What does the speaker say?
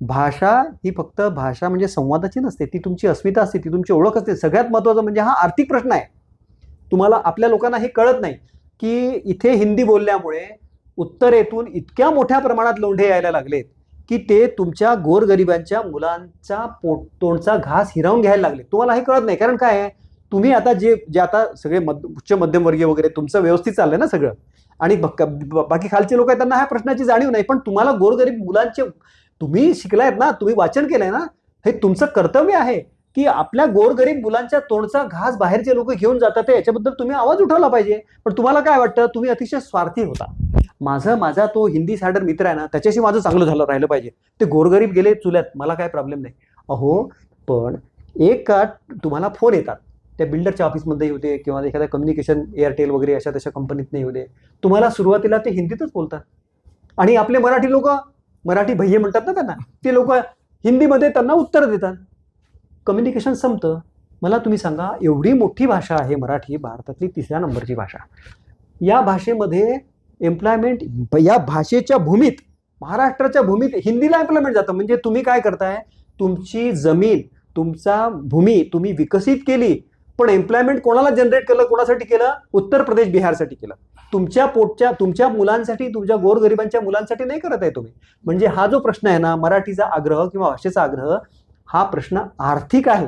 भाषा ही फक्त भाषा म्हणजे संवादाची नसते, ती तुमची अस्मिता असते, ती तुमची ओळख असते. सगळ्यात महत्त्वाचं म्हणजे हा आर्थिक प्रश्न आहे. तुम्हाला आपल्या लोकांना हे कळत नाही की इथे हिंदी बोलल्यामुळे उत्तरेतून इतक्या मोठ्या प्रमाणात लोंढे यायला लागलेत की ते तुमच्या गोरगरिबांच्या मुलांचा तोंडचा घास हिरावून घ्यायला लागले. तुम्हाला हे कळत नाही, कारण काय आहे, तुम्ही आता जे जे आता सगळे उच्च मध्यमवर्गीय वगैरे तुमचं व्यवस्थित चाललंय ना सगळं, आणि बाकी खालचे लोक आहेत त्यांना ह्या प्रश्नाची जाणीव नाही. पण तुम्हाला गोरगरीब मुलांचे, तुम्ही शिकलायत ना, तुम्ही वाचन केलंय ना, हे तुमचं कर्तव्य आहे की आपल्या गोरगरीब मुलांच्या तोंडचा घास बाहेरचे लोक घेऊन जातात, याच्याबद्दल तुम्ही आवाज उठवला पाहिजे. पण तुम्हाला काय वाटतं, तुम्ही अतिशय स्वार्थी होता. माझा तो हिंदी सायडर मित्र आहे ना, त्याच्याशी माझं चांगलं झालं राहिलं पाहिजे. ते गोरगरीब गेले चुल्यात, मला काय प्रॉब्लेम नाही. अहो पण एक का तुम्हाला फोन येतात, त्या बिल्डरच्या ऑफिसमध्ये येऊ दे किंवा एखाद्या कम्युनिकेशन एअरटेल वगैरे अशा तशा कंपनीत नाही येऊ दे, तुम्हाला सुरुवातीला ते हिंदीतच बोलतात. आणि आपले मराठी लोक, मराठी भैये म्हणतात ना त्यांना, ते लोक हिंदीमध्ये त्यांना उत्तर देतात. कम्युनिकेशन संपतं. मला तुम्ही सांगा, एवढी मोठी भाषा आहे मराठी, भारतातली 3ऱ्या नंबरची भाषा. या भाषेमध्ये एम्प्लॉयमेंट, या भाषेच्या भूमीत, महाराष्ट्राच्या भूमीत हिंदीला एम्प्लॉयमेंट जातं. म्हणजे तुम्ही काय करताय, तुमची जमीन, तुमचा भूमी तुम्ही विकसित केली, पण एम्प्लॉयमेंट कोणाला जनरेट केलं, कोणासाठी केलं? उत्तर प्रदेश बिहारसाठी केलं. तुमच्या पोटच्या, तुमच्या मुलांसाठी, तुमच्या गोरगरिबांच्या मुलांसाठी नाही करत आहे तुम्ही. म्हणजे हा जो प्रश्न आहे ना, मराठीचा आग्रह किंवा भाषेचा आग्रह, हा प्रश्न आर्थिक आहे.